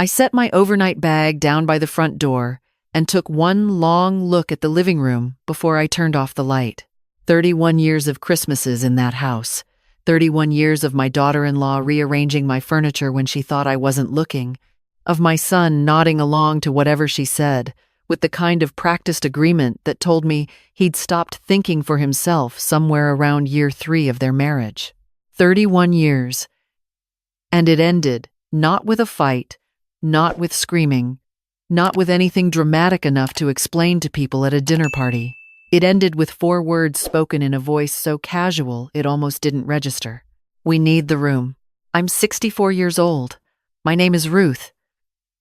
I set my overnight bag down by the front door and took one long look at the living room before I turned off the light. 31 years of Christmases in that house. 31 years of my daughter-in-law rearranging my furniture when she thought I wasn't looking. Of my son nodding along to whatever she said, with the kind of practiced agreement that told me he'd stopped thinking for himself somewhere around year 3 of their marriage. 31 years. And it ended, not with a fight, not with screaming, not with anything dramatic enough to explain to people at a dinner party. It ended with 4 words spoken in a voice so casual it almost didn't register. We need the room. I'm 64 years old. My name is Ruth.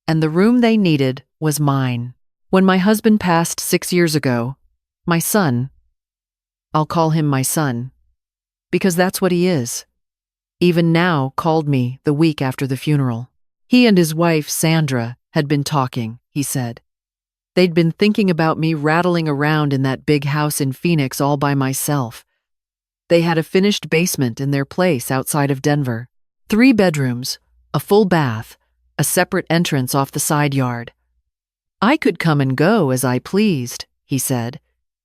And the room they needed was mine. When my husband passed 6 years ago, my son, I'll call him my son, because that's what he is, even now called me the week after the funeral. He and his wife, Sandra, had been talking, he said. They'd been thinking about me rattling around in that big house in Phoenix all by myself. They had a finished basement in their place outside of Denver. 3 bedrooms, a full bath, a separate entrance off the side yard. I could come and go as I pleased, he said.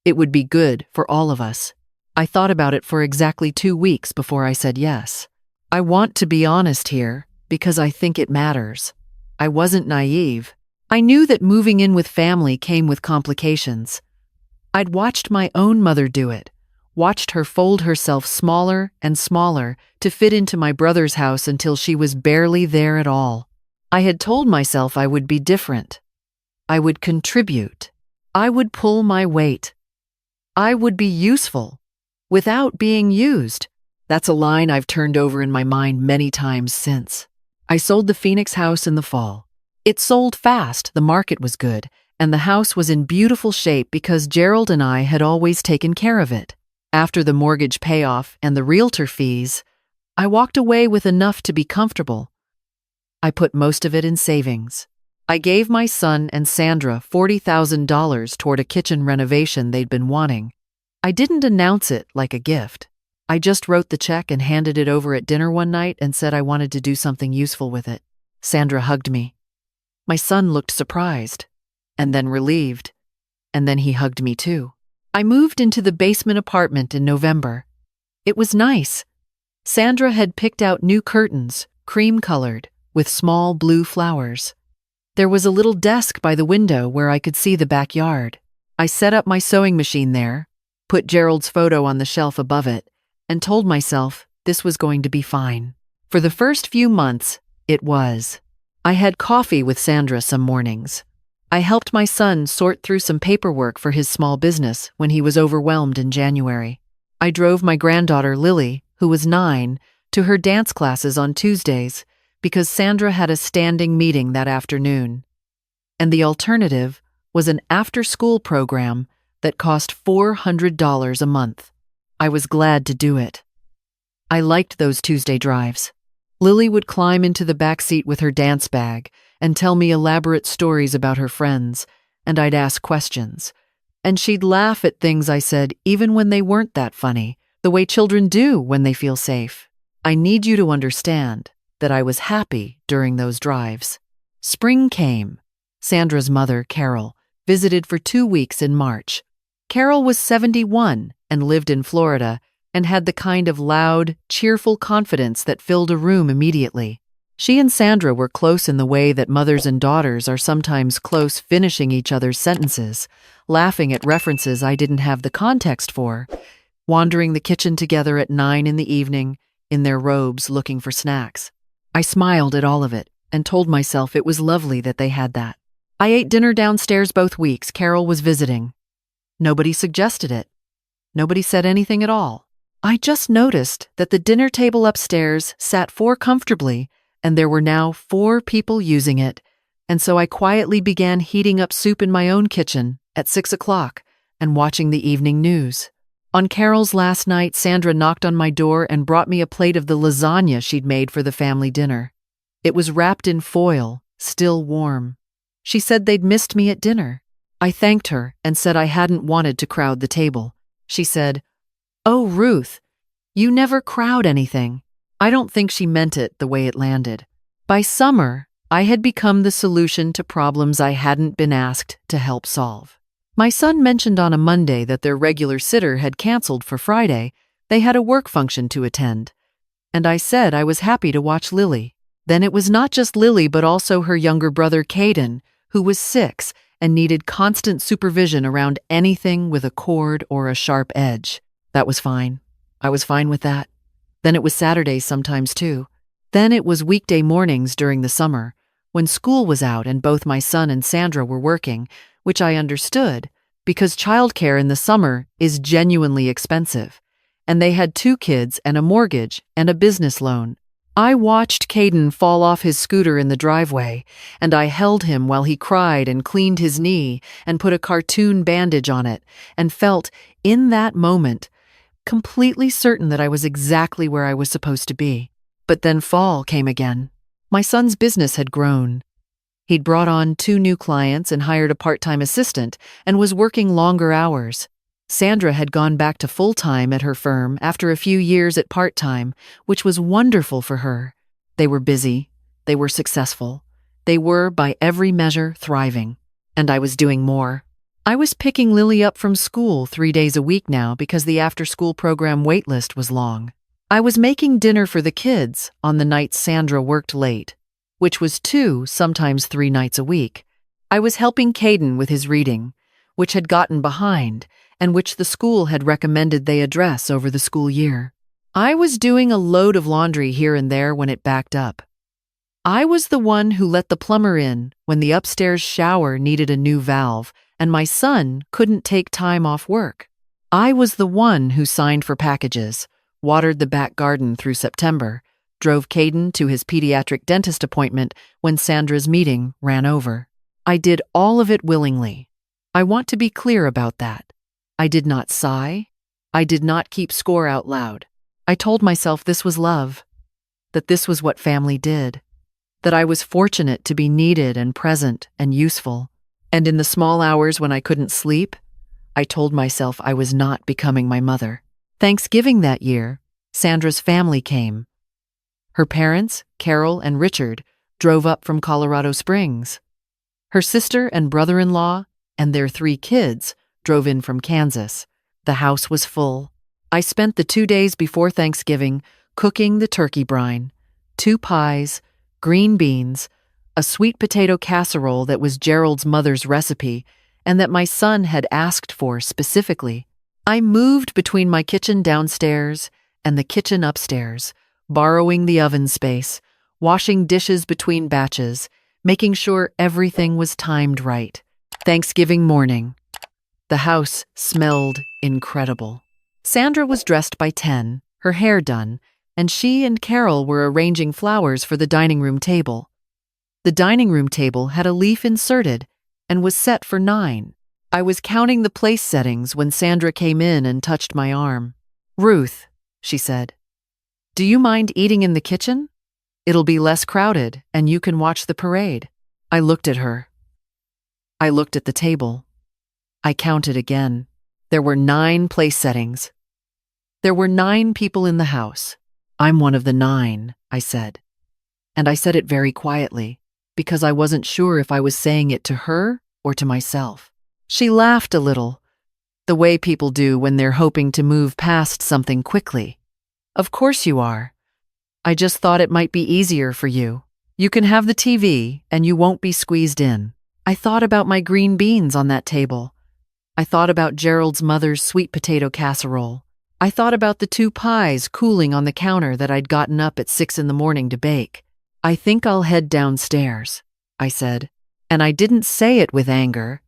It would be good for all of us. I thought about it for exactly 2 weeks before I said yes. I want to be honest here, because I think it matters. I wasn't naive. I knew that moving in with family came with complications. I'd watched my own mother do it, watched her fold herself smaller and smaller to fit into my brother's house until she was barely there at all. I had told myself I would be different. I would contribute. I would pull my weight. I would be useful without being used. That's a line I've turned over in my mind many times since. I sold the Phoenix house in the fall. It sold fast, the market was good, and the house was in beautiful shape because Gerald and I had always taken care of it. After the mortgage payoff and the realtor fees, I walked away with enough to be comfortable. I put most of it in savings. I gave my son and Sandra $40,000 toward a kitchen renovation they'd been wanting. I didn't announce it like a gift. I just wrote the check and handed it over at dinner one night and said I wanted to do something useful with it. Sandra hugged me. My son looked surprised, and then relieved, and then he hugged me too. I moved into the basement apartment in November. It was nice. Sandra had picked out new curtains, cream-colored, with small blue flowers. There was a little desk by the window where I could see the backyard. I set up my sewing machine there, put Gerald's photo on the shelf above it, and told myself this was going to be fine. For the first few months, it was. I had coffee with Sandra some mornings. I helped my son sort through some paperwork for his small business when he was overwhelmed in January. I drove my granddaughter, Lily, who was 9, to her dance classes on Tuesdays because Sandra had a standing meeting that afternoon. And the alternative was an after-school program that cost $400 a month. I was glad to do it. I liked those Tuesday drives. Lily would climb into the back seat with her dance bag and tell me elaborate stories about her friends, and I'd ask questions. And she'd laugh at things I said even when they weren't that funny, the way children do when they feel safe. I need you to understand that I was happy during those drives. Spring came. Sandra's mother, Carol, visited for 2 weeks in March. Carol was 71 and lived in Florida, and had the kind of loud, cheerful confidence that filled a room immediately. She and Sandra were close in the way that mothers and daughters are sometimes close finishing each other's sentences, laughing at references I didn't have the context for, wandering the kitchen together at 9 in the evening, in their robes looking for snacks. I smiled at all of it and told myself it was lovely that they had that. I ate dinner downstairs both weeks Carol was visiting. Nobody suggested it. Nobody said anything at all. I just noticed that the dinner table upstairs sat 4 comfortably, and there were now 4 people using it, and so I quietly began heating up soup in my own kitchen at 6 o'clock and watching the evening news. On Carol's last night, Sandra knocked on my door and brought me a plate of the lasagna she'd made for the family dinner. It was wrapped in foil, still warm. She said they'd missed me at dinner. I thanked her and said I hadn't wanted to crowd the table. She said, "Oh, Ruth, you never crowd anything." I don't think she meant it the way it landed. By summer, I had become the solution to problems I hadn't been asked to help solve. My son mentioned on a Monday that their regular sitter had canceled for Friday. They had a work function to attend. And I said I was happy to watch Lily. Then it was not just Lily but also her younger brother Caden, who was 6 and needed constant supervision around anything with a cord or a sharp edge. That was fine. I was fine with that. Then it was Saturdays sometimes too. Then it was weekday mornings during the summer, when school was out and both my son and Sandra were working, which I understood, because childcare in the summer is genuinely expensive. And they had 2 kids and a mortgage and a business loan. I watched Caden fall off his scooter in the driveway, and I held him while he cried and cleaned his knee and put a cartoon bandage on it, and felt, in that moment, completely certain that I was exactly where I was supposed to be. But then fall came again. My son's business had grown. He'd brought on 2 new clients and hired a part-time assistant and was working longer hours. Sandra had gone back to full-time at her firm after a few years at part-time, which was wonderful for her. They were busy. They were successful. They were, by every measure, thriving. And I was doing more. I was picking Lily up from school 3 days a week now because the after-school program waitlist was long. I was making dinner for the kids on the nights Sandra worked late, which was 2, sometimes 3 nights a week. I was helping Caden with his reading, which had gotten behind, and which the school had recommended they address over the school year. I was doing a load of laundry here and there when it backed up. I was the one who let the plumber in when the upstairs shower needed a new valve and my son couldn't take time off work. I was the one who signed for packages, watered the back garden through September, drove Caden to his pediatric dentist appointment when Sandra's meeting ran over. I did all of it willingly. I want to be clear about that. I did not sigh. I did not keep score out loud. I told myself this was love, that this was what family did, that I was fortunate to be needed and present and useful. And in the small hours when I couldn't sleep, I told myself I was not becoming my mother. Thanksgiving that year, Sandra's family came. Her parents, Carol and Richard, drove up from Colorado Springs. Her sister and brother-in-law and their 3 kids drove in from Kansas. The house was full. I spent the 2 days before Thanksgiving cooking the turkey brine, 2 pies, green beans, a sweet potato casserole that was Gerald's mother's recipe and that my son had asked for specifically. I moved between my kitchen downstairs and the kitchen upstairs, borrowing the oven space, washing dishes between batches, making sure everything was timed right. Thanksgiving morning. The house smelled incredible. Sandra was dressed by 10, her hair done, and she and Carol were arranging flowers for the dining room table. The dining room table had a leaf inserted and was set for 9. I was counting the place settings when Sandra came in and touched my arm. "Ruth," she said, "do you mind eating in the kitchen? It'll be less crowded and you can watch the parade." I looked at her. I looked at the table. I counted again. There were 9 place settings. There were 9 people in the house. "I'm one of the 9, I said. And I said it very quietly, because I wasn't sure if I was saying it to her or to myself. She laughed a little, the way people do when they're hoping to move past something quickly. "Of course you are. I just thought it might be easier for you. You can have the TV and you won't be squeezed in." I thought about my green beans on that table. I thought about Gerald's mother's sweet potato casserole. I thought about the 2 pies cooling on the counter that I'd gotten up at 6 in the morning to bake. "I think I'll head downstairs," I said. And I didn't say it with anger.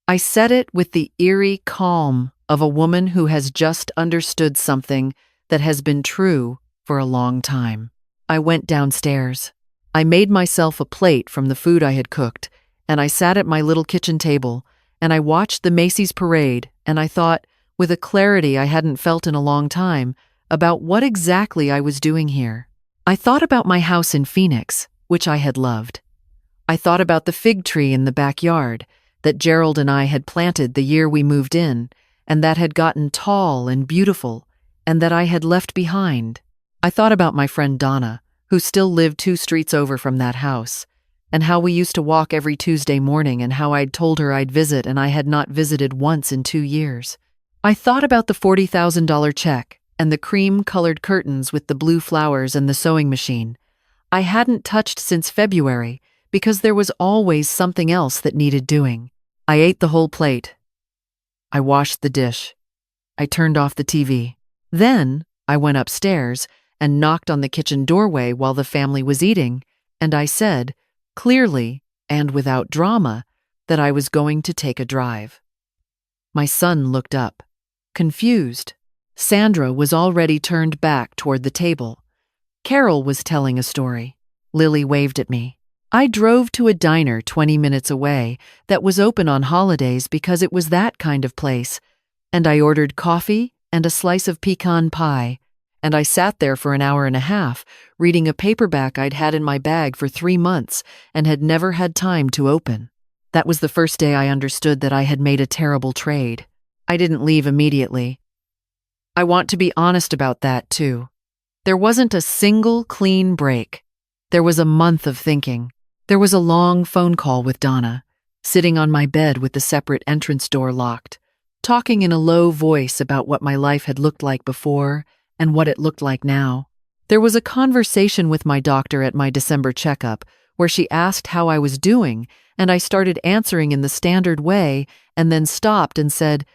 I said it with the eerie calm of a woman who has just understood something that has been true for a long time. I went downstairs. I made myself a plate from the food I had cooked, and I sat at my little kitchen table, and I watched the Macy's parade, and I thought, with a clarity I hadn't felt in a long time, about what exactly I was doing here. I thought about my house in Phoenix, which I had loved. I thought about the fig tree in the backyard that Gerald and I had planted the year we moved in, and that had gotten tall and beautiful, and that I had left behind. I thought about my friend Donna, who still lived 2 streets over from that house, and how we used to walk every Tuesday morning and how I'd told her I'd visit and I had not visited once in 2 years. I thought about the $40,000 check and the cream-colored curtains with the blue flowers and the sewing machine. I hadn't touched since February because there was always something else that needed doing. I ate the whole plate. I washed the dish. I turned off the TV. Then I went upstairs and knocked on the kitchen doorway while the family was eating, and I said, clearly and without drama, that I was going to take a drive. My son looked up, confused. Sandra was already turned back toward the table. Carol was telling a story. Lily waved at me. I drove to a diner 20 minutes away that was open on holidays because it was that kind of place, and I ordered coffee and a slice of pecan pie, and I sat there for an hour and a half, reading a paperback I'd had in my bag for 3 months and had never had time to open. That was the first day I understood that I had made a terrible trade. I didn't leave immediately. I want to be honest about that, too. There wasn't a single clean break. There was a month of thinking. There was a long phone call with Donna, sitting on my bed with the separate entrance door locked, talking in a low voice about what my life had looked like before and what it looked like now. There was a conversation with my doctor at my December checkup where she asked how I was doing, and I started answering in the standard way and then stopped and said,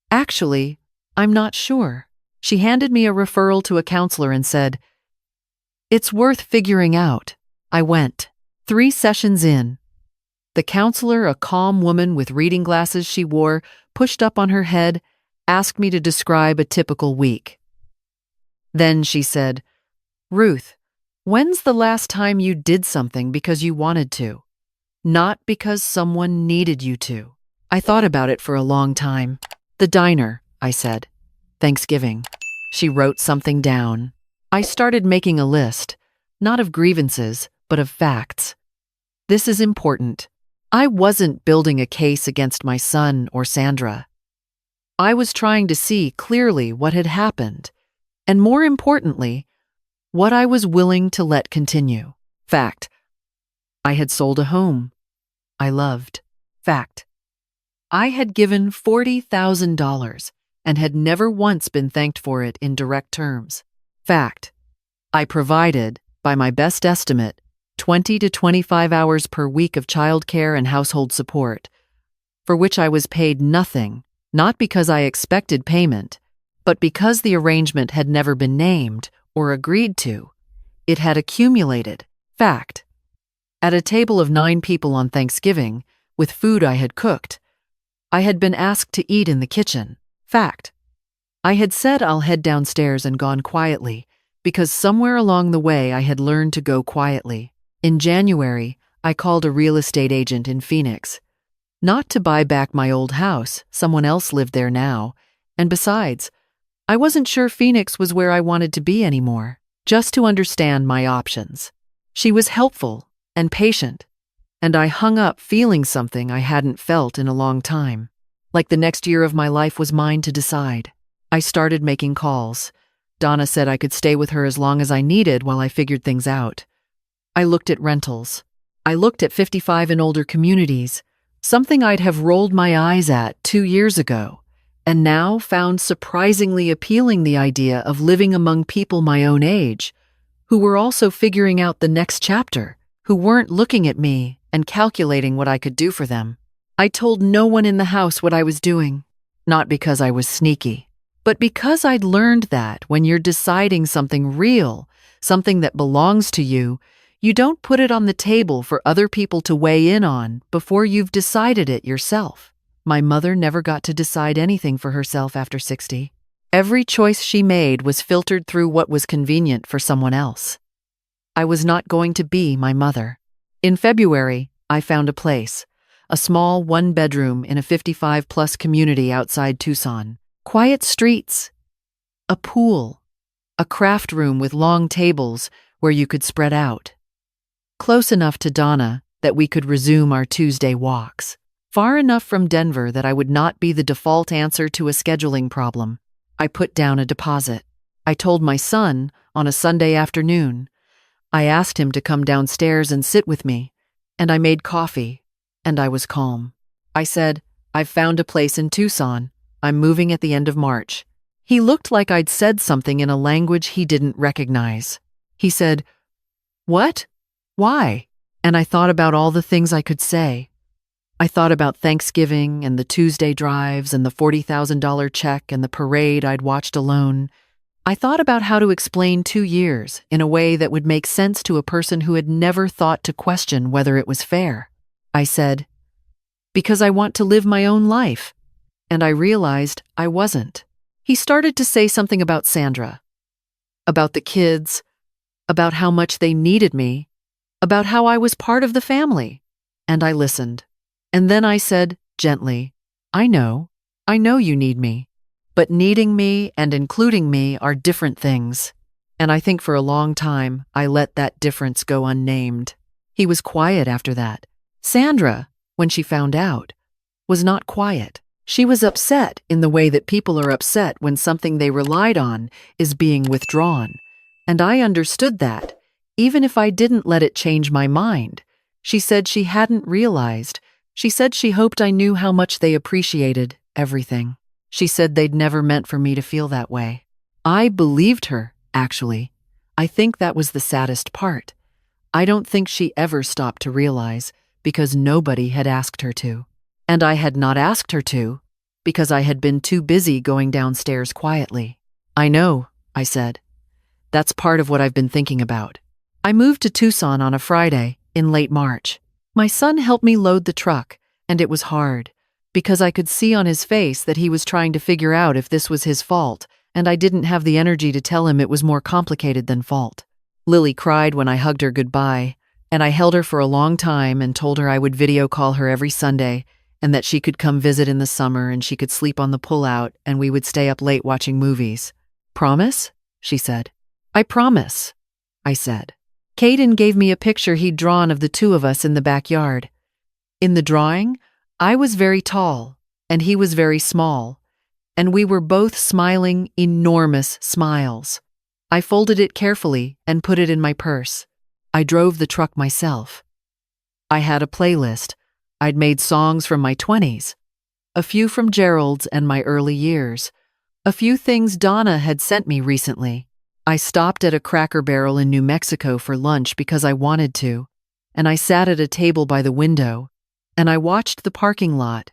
"Actually, I'm not sure." She handed me a referral to a counselor and said, "It's worth figuring out." I went. 3 sessions in. The counselor, a calm woman with reading glasses she wore pushed up on her head, asked me to describe a typical week. Then she said, "Ruth, when's the last time you did something because you wanted to, not because someone needed you to?" I thought about it for a long time. "The diner," I said. "Thanksgiving." She wrote something down. I started making a list, not of grievances, but of facts. This is important. I wasn't building a case against my son or Sandra. I was trying to see clearly what had happened, and more importantly, what I was willing to let continue. Fact. I had sold a home I loved. Fact. I had given $40,000 and had never once been thanked for it in direct terms. Fact. I provided, by my best estimate, 20 to 25 hours per week of childcare and household support, for which I was paid nothing, not because I expected payment, but because the arrangement had never been named or agreed to. It had accumulated. Fact. At a table of 9 people on Thanksgiving, with food I had cooked, I had been asked to eat in the kitchen. Fact. I had said I'll head downstairs and gone quietly, because somewhere along the way I had learned to go quietly. In January, I called a real estate agent in Phoenix. Not to buy back my old house, someone else lived there now, and besides, I wasn't sure Phoenix was where I wanted to be anymore, just to understand my options. She was helpful and patient, and I hung up feeling something I hadn't felt in a long time, like the next year of my life was mine to decide. I started making calls. Donna said I could stay with her as long as I needed while I figured things out. I looked at rentals. I looked at 55 and older communities, something I'd have rolled my eyes at 2 years ago, and now found surprisingly appealing the idea of living among people my own age, who were also figuring out the next chapter, who weren't looking at me and calculating what I could do for them. I told no one in the house what I was doing, not because I was sneaky, but because I'd learned that when you're deciding something real, something that belongs to you, you don't put it on the table for other people to weigh in on before you've decided it yourself. My mother never got to decide anything for herself after 60. Every choice she made was filtered through what was convenient for someone else. I was not going to be my mother. In February, I found a place, a small 1-bedroom in a 55-plus community outside Tucson. Quiet streets, a pool, a craft room with long tables where you could spread out. Close enough to Donna that we could resume our Tuesday walks. Far enough from Denver that I would not be the default answer to a scheduling problem. I put down a deposit. I told my son on a Sunday afternoon. I asked him to come downstairs and sit with me. and I made coffee, and I was calm. I said, "I've found a place in Tucson. I'm moving at the end of March." He looked like I'd said something in a language he didn't recognize. He said, "What? Why?" And I thought about all the things I could say. I thought about Thanksgiving and the Tuesday drives and the $40,000 check and the parade I'd watched alone. I thought about how to explain 2 years in a way that would make sense to a person who had never thought to question whether it was fair. I said, "Because I want to live my own life." And I realized I wasn't. He started to say something about Sandra, about the kids, about how much they needed me, about how I was part of the family. And I listened. And then I said, gently, I know you need me. But needing me and including me are different things. And I think for a long time, I let that difference go unnamed. He was quiet after that. Sandra, when she found out, was not quiet. She was upset in the way that people are upset when something they relied on is being withdrawn. And I understood that, even if I didn't let it change my mind. She said she hadn't realized. She said she hoped I knew how much they appreciated everything. She said they'd never meant for me to feel that way. I believed her, actually. I think that was the saddest part. I don't think she ever stopped to realize, because nobody had asked her to. And I had not asked her to, because I had been too busy going downstairs quietly. I know, I said. That's part of what I've been thinking about. I moved to Tucson on a Friday in late March. My son helped me load the truck, and it was hard, because I could see on his face that he was trying to figure out if this was his fault, and I didn't have the energy to tell him it was more complicated than fault. Lily cried when I hugged her goodbye, and I held her for a long time and told her I would video call her every Sunday, and that she could come visit in the summer and she could sleep on the pullout and we would stay up late watching movies. Promise? She said. I promise, I said. Caden gave me a picture he'd drawn of the two of us in the backyard. In the drawing, I was very tall, and he was very small, and we were both smiling enormous smiles. I folded it carefully and put it in my purse. I drove the truck myself. I had a playlist. I'd made songs from my 20s, a few from Gerald's and my early years, a few things Donna had sent me recently. I stopped at a Cracker Barrel in New Mexico for lunch because I wanted to, and I sat at a table by the window, and I watched the parking lot,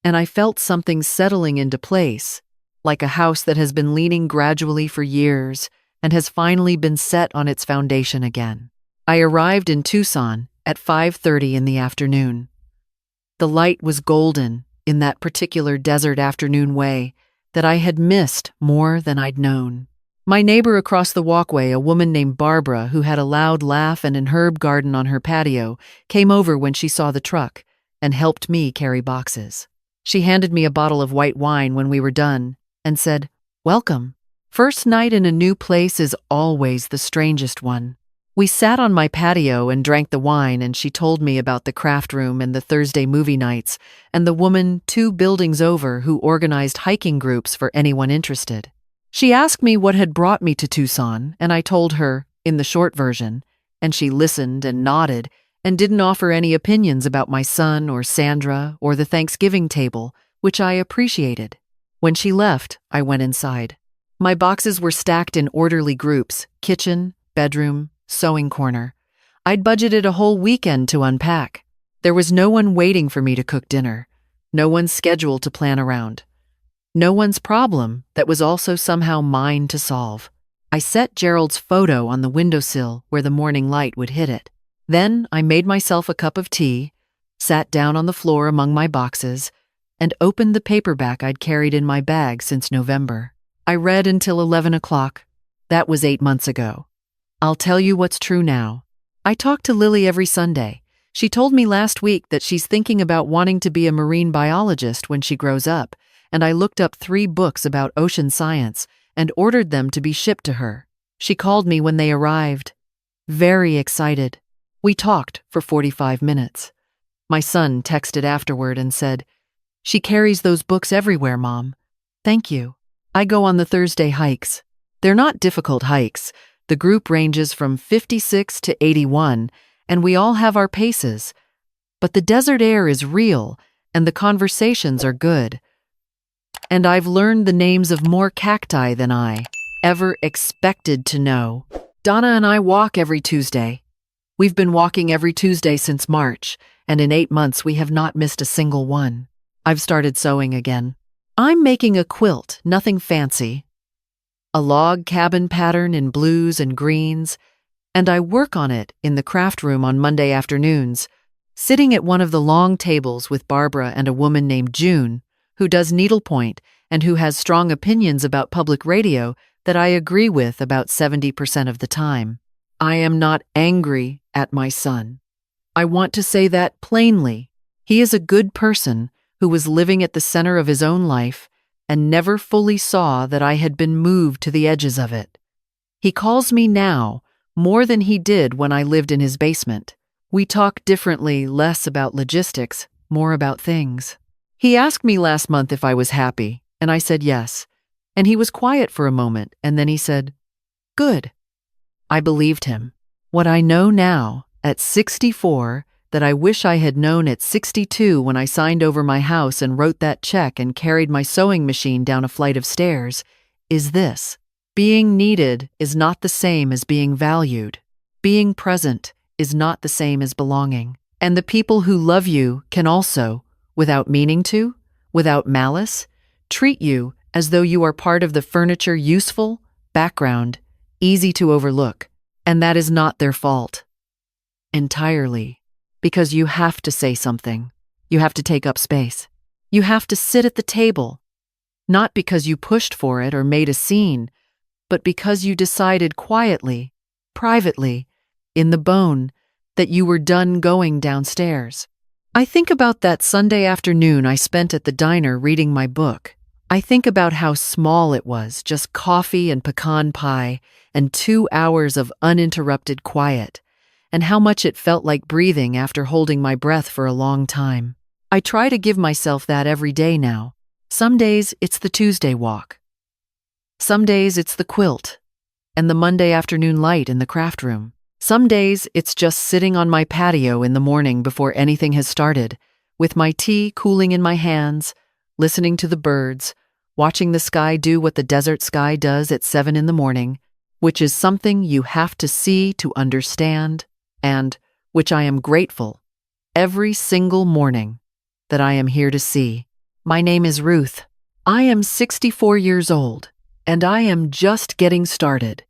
and I felt something settling into place, like a house that has been leaning gradually for years and has finally been set on its foundation again. I arrived in Tucson at 5:30 in the afternoon. The light was golden in that particular desert afternoon way that I had missed more than I'd known. My neighbor across the walkway, a woman named Barbara who had a loud laugh and an herb garden on her patio, came over when she saw the truck and helped me carry boxes. She handed me a bottle of white wine when we were done and said, "Welcome. First night in a new place is always the strangest one." We sat on my patio and drank the wine, and she told me about the craft room and the Thursday movie nights and the woman 2 buildings over who organized hiking groups for anyone interested. She asked me what had brought me to Tucson, and I told her, in the short version, and she listened and nodded and didn't offer any opinions about my son or Sandra or the Thanksgiving table, which I appreciated. When she left, I went inside. My boxes were stacked in orderly groups: kitchen, bedroom, sewing corner. I'd budgeted a whole weekend to unpack. There was no one waiting for me to cook dinner, no one's schedule to plan around, no one's problem that was also somehow mine to solve. I set Gerald's photo on the windowsill where the morning light would hit it. Then I made myself a cup of tea, sat down on the floor among my boxes, and opened the paperback I'd carried in my bag since November. I read until 11 o'clock. That was 8 months ago. I'll tell you what's true now. I talk to Lily every Sunday. She told me last week that she's thinking about wanting to be a marine biologist when she grows up, and I looked up 3 books about ocean science and ordered them to be shipped to her. She called me when they arrived. Very excited. We talked for 45 minutes. My son texted afterward and said, "She carries those books everywhere, Mom. Thank you." I go on the Thursday hikes. They're not difficult hikes. The group ranges from 56 to 81, and we all have our paces. But the desert air is real, and the conversations are good. And I've learned the names of more cacti than I ever expected to know. Donna and I walk every Tuesday. We've been walking every Tuesday since March, and in 8 months we have not missed a single one. I've started sewing again. I'm making a quilt, nothing fancy. A log cabin pattern in blues and greens, and I work on it in the craft room on Monday afternoons, sitting at one of the long tables with Barbara and a woman named June, who does needlepoint and who has strong opinions about public radio that I agree with about 70% of the time. I am not angry at my son. I want to say that plainly. He is a good person who was living at the center of his own life and never fully saw that I had been moved to the edges of it. He calls me now more than he did when I lived in his basement. We talk differently, less about logistics, more about things. He asked me last month if I was happy, and I said yes. And he was quiet for a moment, and then he said, "Good." I believed him. What I know now, at 64, that I wish I had known at 62 when I signed over my house and wrote that check and carried my sewing machine down a flight of stairs, is this. Being needed is not the same as being valued. Being present is not the same as belonging. And the people who love you can also, without meaning to, without malice, treat you as though you are part of the furniture, useful, background, easy to overlook. And that is not their fault. Entirely. Because you have to say something. You have to take up space. You have to sit at the table. Not because you pushed for it or made a scene, but because you decided quietly, privately, in the bone, that you were done going downstairs. I think about that Sunday afternoon I spent at the diner reading my book. I think about how small it was, just coffee and pecan pie and 2 hours of uninterrupted quiet, and how much it felt like breathing after holding my breath for a long time. I try to give myself that every day now. Some days it's the Tuesday walk. Some days it's the quilt and the Monday afternoon light in the craft room. Some days it's just sitting on my patio in the morning before anything has started, with my tea cooling in my hands, listening to the birds, watching the sky do what the desert sky does at 7 in the morning, which is something you have to see to understand, and which I am grateful every single morning that I am here to see. My name is Ruth. I am 64 years old, and I am just getting started.